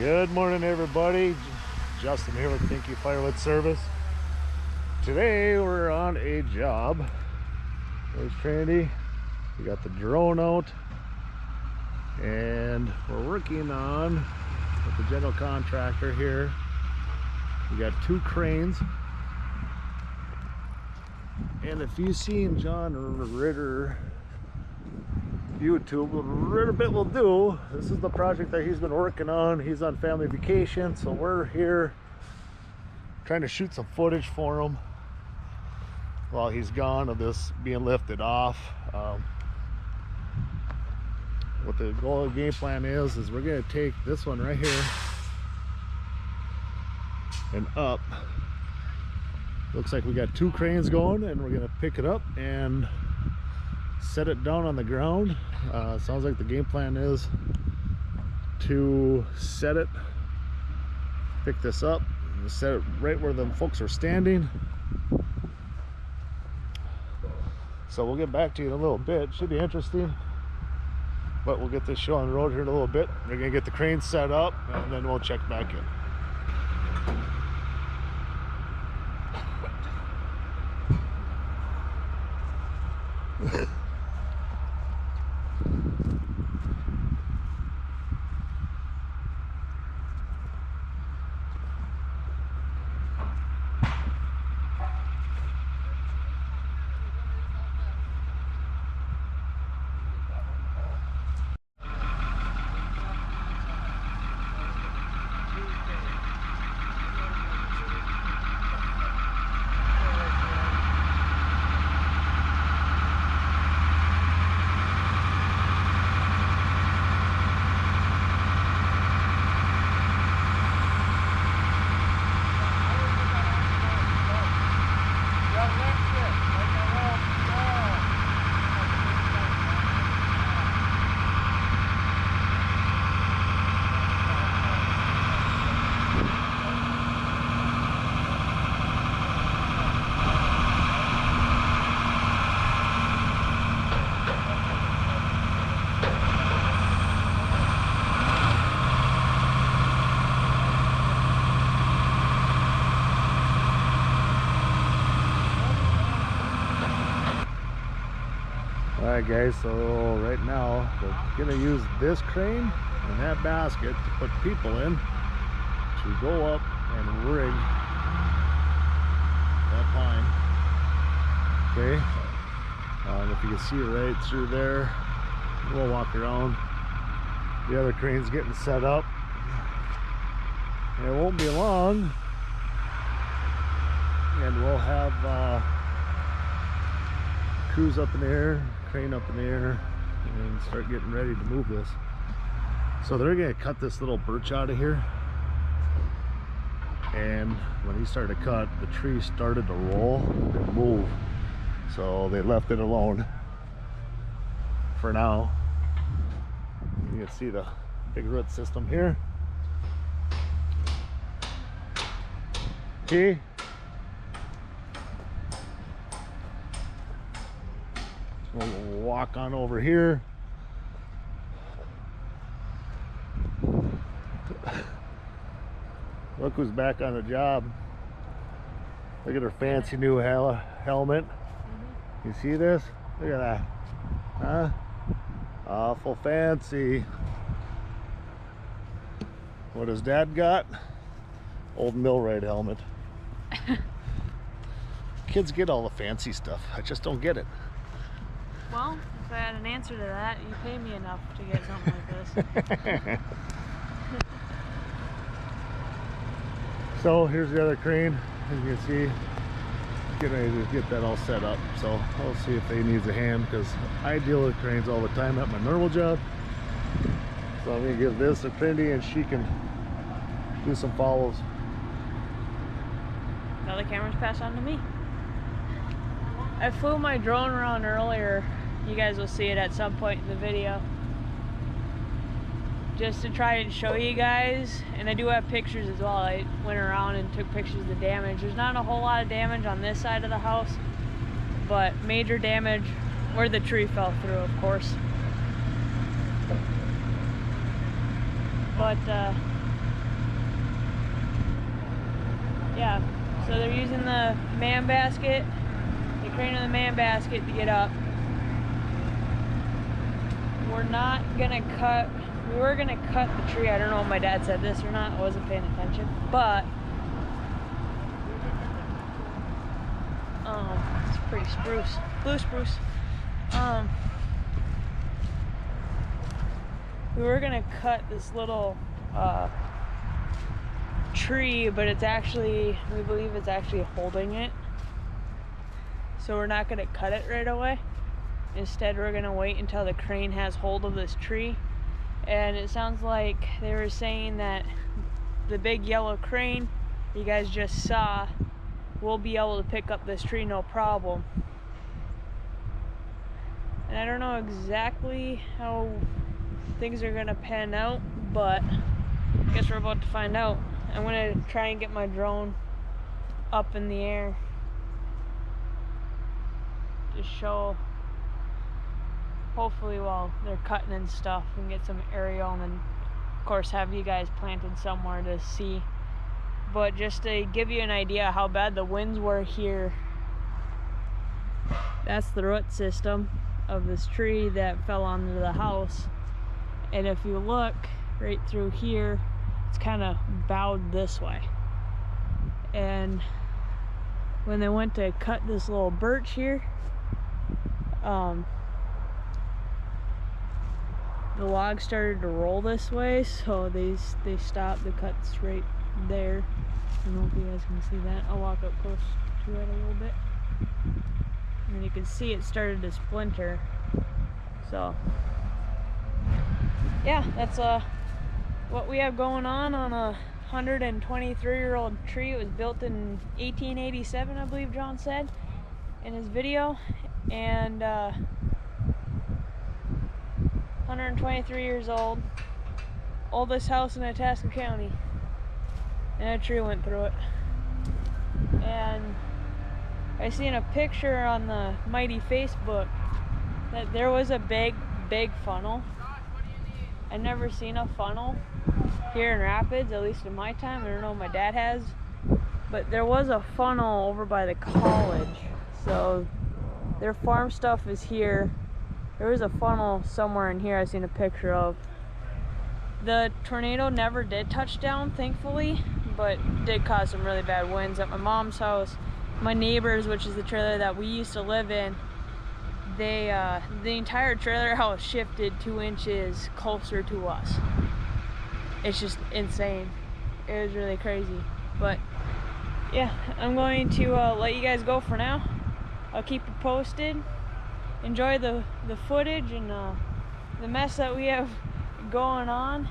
Good morning, everybody. Justin here with Thank You Firewood Service. Today we're on a job. There's Trinity. We got the drone out, and we're working on with the general contractor here. We got 2 cranes, and if you've seen John Ritter YouTube, a little bit will do. This is the project that he's been working on. He's on family vacation, so we're here trying to shoot some footage for him while he's gone of this being lifted off. What the goal of the game plan is we're going to take this one right here and up. Looks like we got 2 cranes going, and we're going to pick it up and set it down on the ground. Sounds like the game plan is to set it, pick this up, and set it right where the folks are standing. So we'll get back to you in a little bit. Should be interesting, but we'll get this show on the road here in a little bit. We're gonna get the crane set up, and then we'll check back in. Alright guys, so right now we're going to use this crane and that basket to put people in to go up and rig that pine. Okay, if you can see right through there, we'll walk around. The other crane's getting set up, and it won't be long, and we'll have crews up in the air, crane up in the air, and start getting ready to move this. So they're gonna cut this little birch out of here, and when he started to cut, the tree started to roll and move, so they left it alone for now. You can see the big root system here. Okay. We'll walk on over here. Look who's back on the job. Look at her fancy new helmet. You see this? Look at that. Huh? Awful fancy. What has Dad got? Old millwright helmet. Kids get all the fancy stuff. I just don't get it. Well, if I had an answer to that, you pay me enough to get something like this. So here's the other crane. As you can see, getting ready to get that all set up. So I'll see if they needs a hand, because I deal with cranes all the time at my normal job. So I'm gonna give this to Trinity, and she can do some follows. Now the camera's passed on to me. I flew my drone around earlier. You guys will see it at some point in the video, just to try and show you guys, and I do have pictures as well. I went around and took pictures of the damage. There's not a whole lot of damage on this side of the house, but major damage where the tree fell through, of course. But yeah, so they're using the man basket, the crane and the man basket to get up. We're not gonna cut, we were gonna cut the tree. I don't know if my dad said this or not, I wasn't paying attention, but it's pretty spruce, blue spruce. We were gonna cut this little tree, but it's actually, we believe it's actually holding it. So we're not gonna cut it right away. Instead, we're gonna wait until the crane has hold of this tree. And it sounds like they were saying that the big yellow crane you guys just saw will be able to pick up this tree no problem. And I don't know exactly how things are gonna pan out, but I guess we're about to find out. I'm gonna try and get my drone up in the air to show, hopefully while they're cutting and stuff, and get some aerial, and then of course have you guys planted somewhere to see. But just to give you an idea how bad the winds were here, that's the root system of this tree that fell onto the house. And if you look right through here, it's kind of bowed this way. And when they went to cut this little birch here, the log started to roll this way, so they stopped the cuts right there. I don't know if you guys can see that. I'll walk up close to it a little bit. And you can see it started to splinter. So yeah, that's what we have going on a 123-year-old tree. It was built in 1887, I believe John said in his video, and 123 years old, oldest house in Itasca County, and a tree went through it. And I seen a picture on the Mighty Facebook that there was a big funnel. I never seen a funnel here in Rapids, at least in my time. I don't know if my dad has, but there was a funnel over by the college. So their farm stuff is here. There was a funnel somewhere in here I seen a picture of. The tornado never did touch down, thankfully, but did cause some really bad winds at my mom's house. My neighbors, which is the trailer that we used to live in, the entire trailer house shifted 2 inches closer to us. It's just insane. It was really crazy. But yeah, I'm going to let you guys go for now. I'll keep you posted. Enjoy the footage and the mess that we have going on.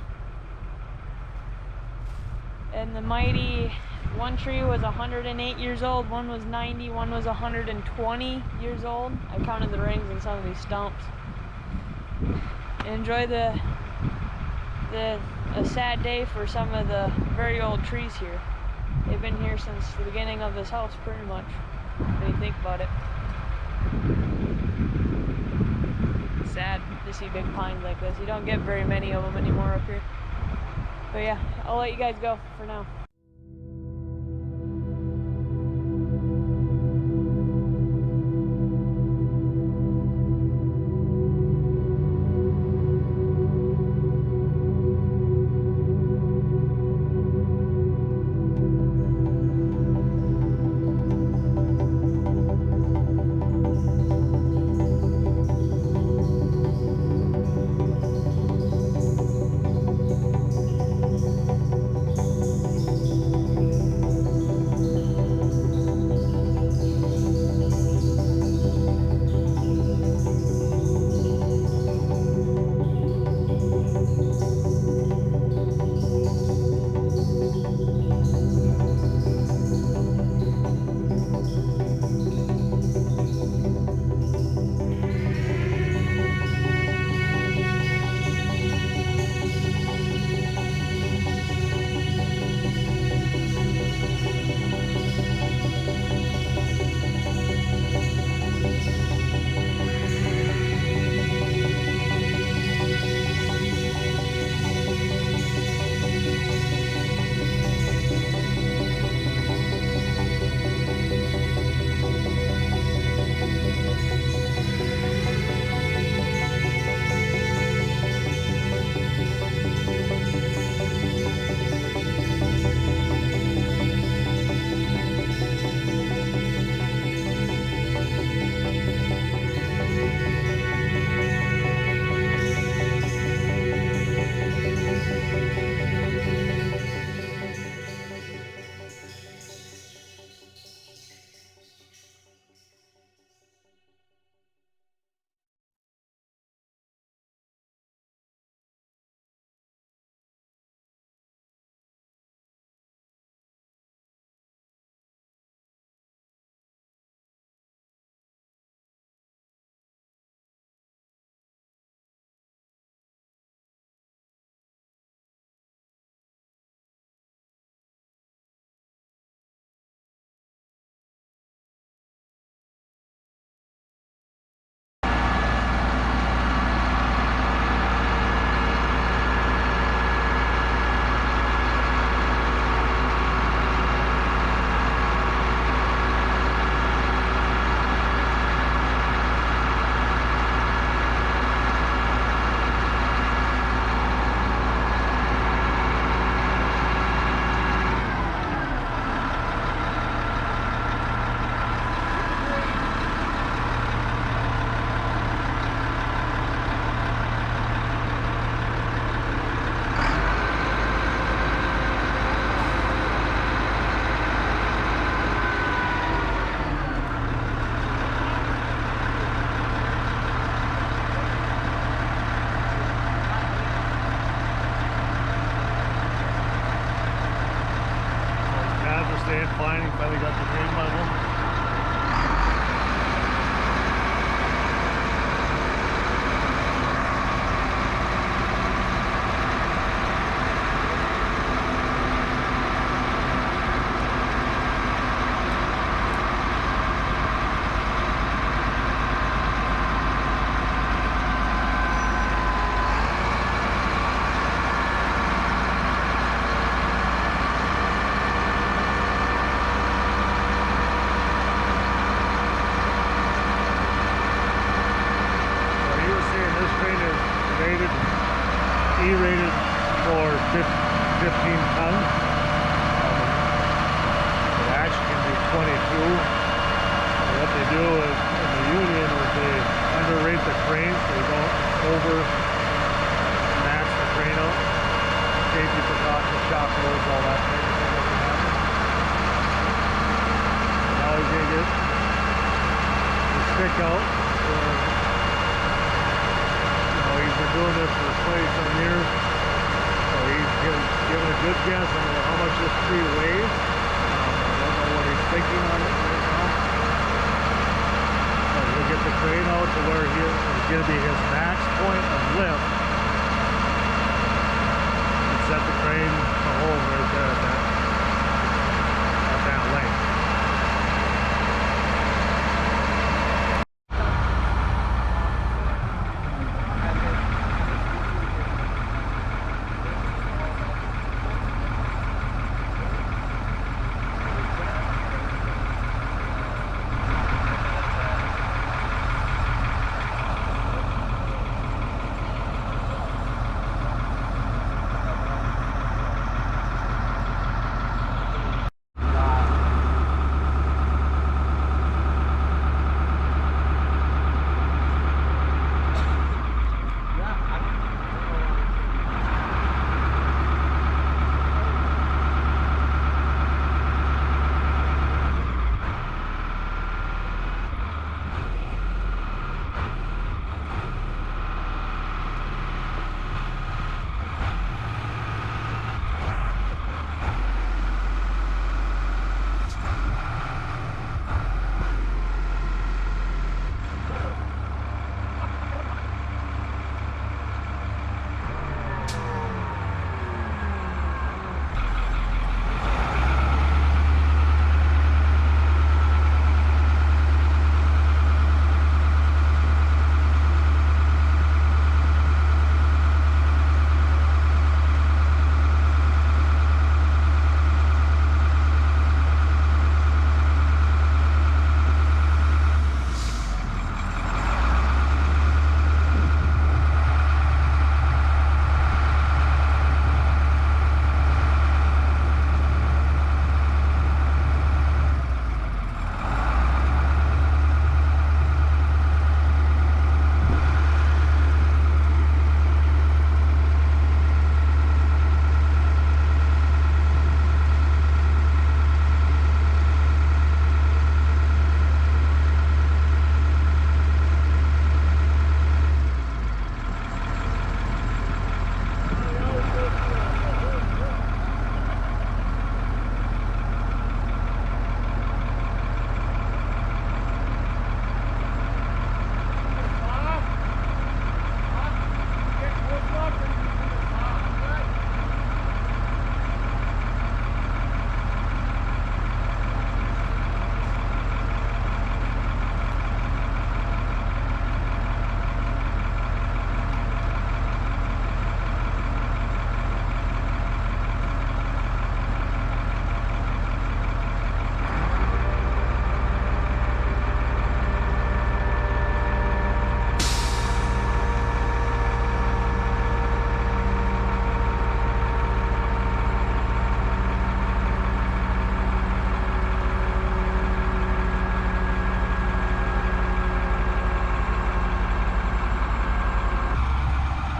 And the mighty, one tree was 108 years old, one was 90, one was 120 years old. I counted the rings in some of these stumps. Enjoy a sad day for some of the very old trees here. They've been here since the beginning of this house, pretty much, when you think about it. It's sad to see big pines like this. You don't get very many of them anymore up here. But yeah, I'll let you guys go for now. staying fine. He finally got the grade level. E-rated for 15 tons. It actually can be 22. And what they do is, in the union, is they underrate the crane so they don't over max the crane out. Safety precautions, shock loads, all that type of thing. Now he's gonna get the stick out. He's been doing this for 20-some years, so he's given a good guess on how much this tree weighs. I don't know what he's thinking on it right now. But he'll get the crane out to where it's going to be his max point of lift, and set the crane to hold right there at that length.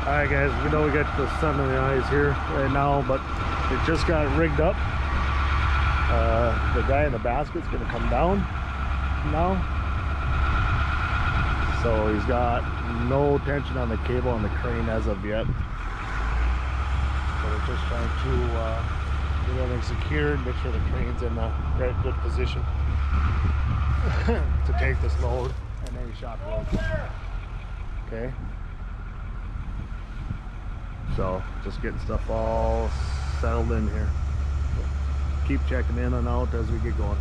Alright guys, we know we got the sun in the eyes here right now, but it just got rigged up. The guy in the basket's gonna come down now. So he's got no tension on the cable on the crane as of yet. So we're just trying to get everything everything secured, make sure the crane's in the right good position to take this load, and then shock load. Okay. So just getting stuff all settled in here. Keep checking in and out as we get going.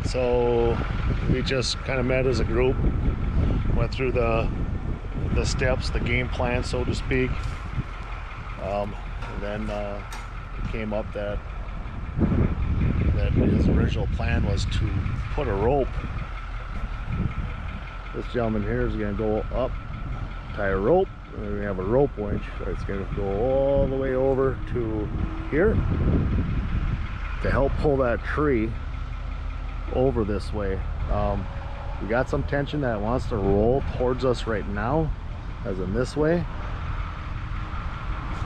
So we just kind of met as a group, went through the steps, the game plan, so to speak. And then it came up that his original plan was to put a rope. This gentleman here is going to go up, tie a rope, and then we have a rope winch. So it's going to go all the way over to here to help pull that tree over this way. We got some tension that wants to roll towards us right now, as in this way.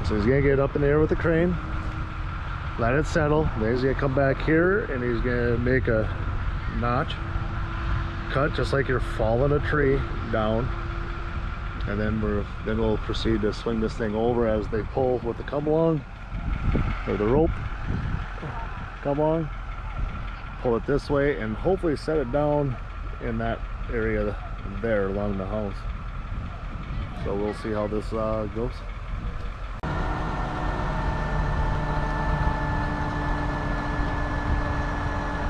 So he's gonna get up in the air with the crane, let it settle, then he's gonna come back here and he's gonna make a notch cut just like you're falling a tree down, and then we'll proceed to swing this thing over as they pull with the come along, or the rope come along. Pull it this way and hopefully set it down in that area there along the house. So we'll see how this goes.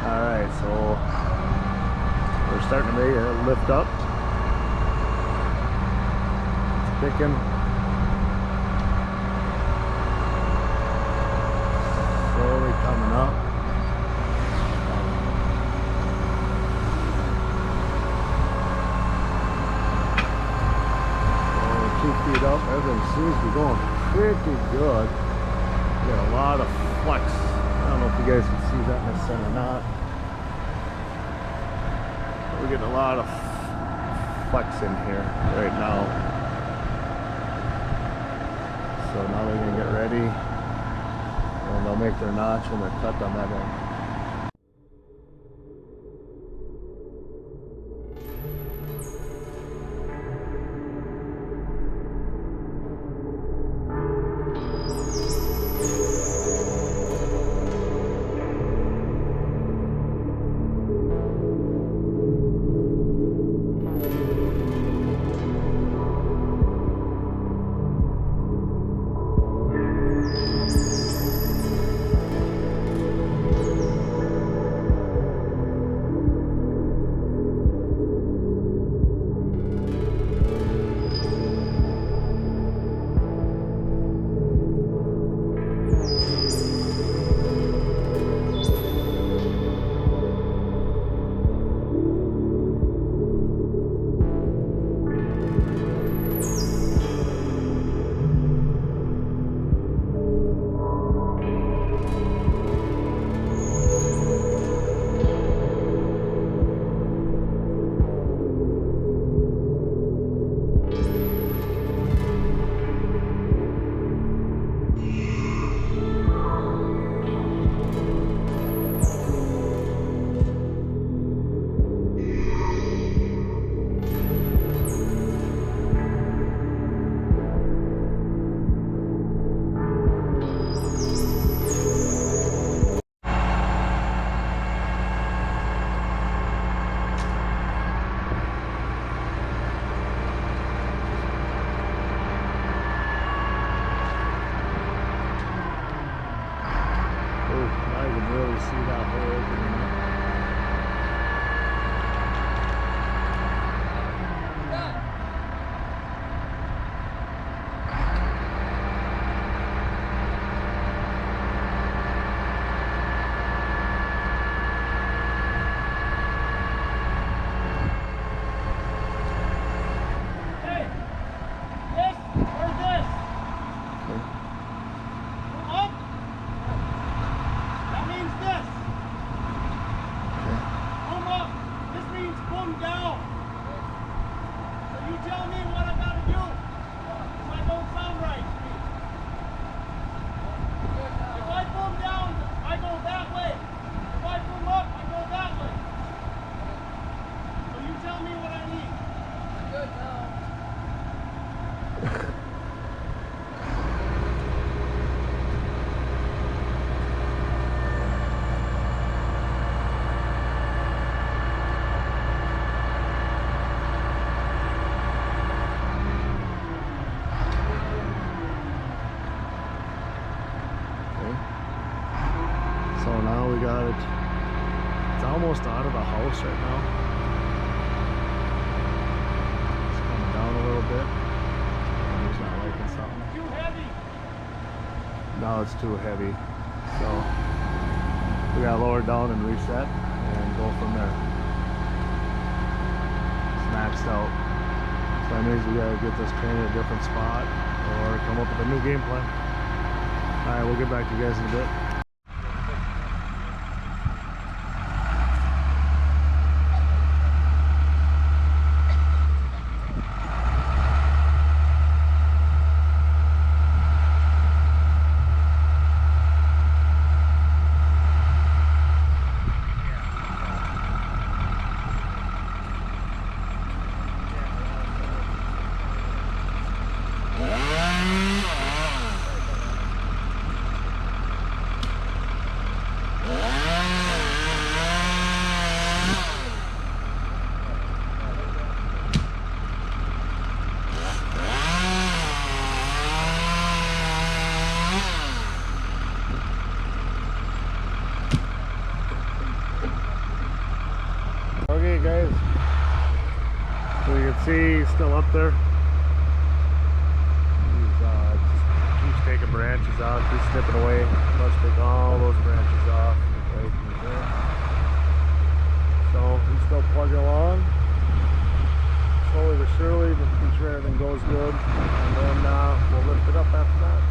Alright, so we're starting to make a lift up. It's picking. Slowly coming up. 2 feet up, everything seems to be going pretty good. We got a lot of flex. I don't know if you guys can see that in the center or not. We're getting a lot of flex in here right now. So now they're gonna get ready and they'll make their notch and their cut on that end. come down. So you tell me what I gotta do. That don't sound right to me. If I boom down, I go that way. If I boom up, I go that way. So you tell me what I need. We're good now. So now we got it. It's almost out of the house right now. It's coming down a little bit. He's not liking something. Too heavy. Now it's too heavy. So we gotta lower it down and reset and go from there. It's maxed out. So that means we gotta get this train in a different spot or come up with a new game plan. Alright, we'll get back to you guys in a bit. Okay guys, so you can see he's still up there. He's just keeps taking branches out, keeps snipping away. Let's take all those branches off right from there. So he's still plugging along, slowly but surely, but make sure everything goes good, and then we'll lift it up after that.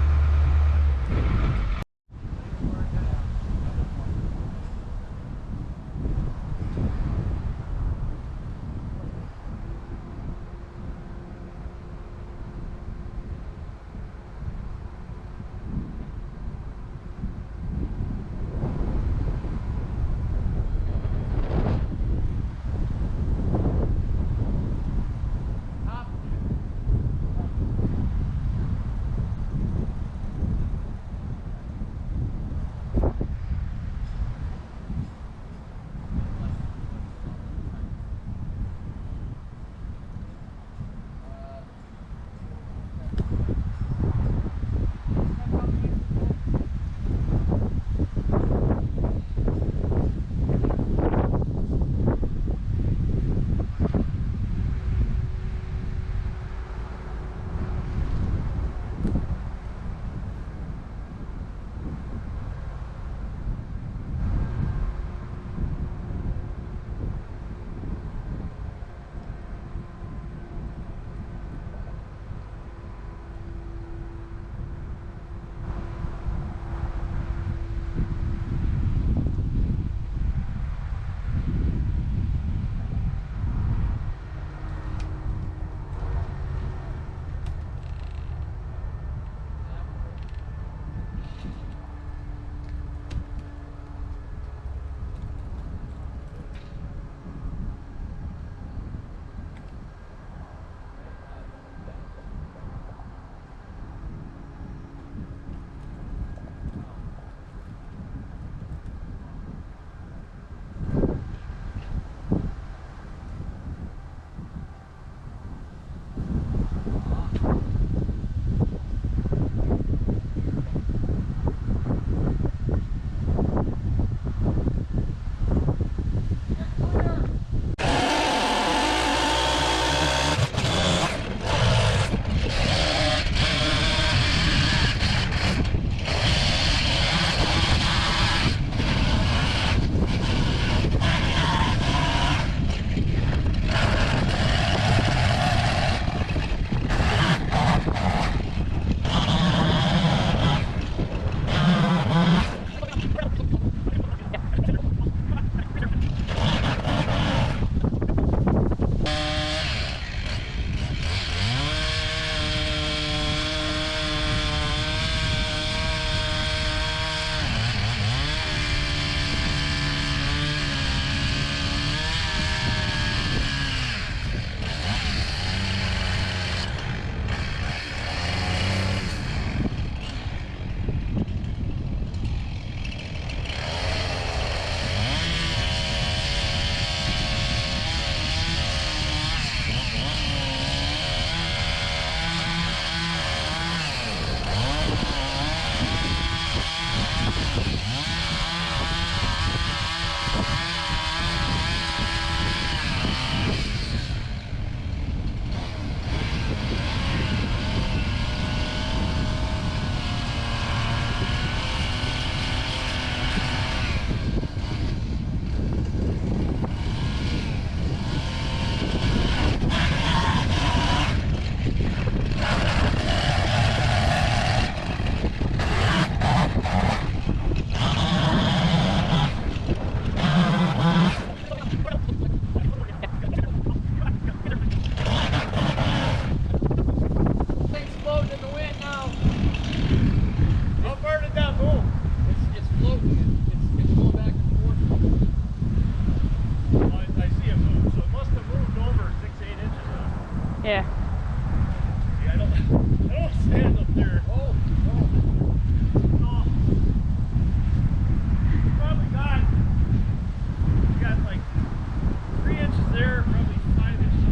Yeah. Yeah, I don't stand up there. Oh, no. Probably got like 3 inches there, probably 5 inches.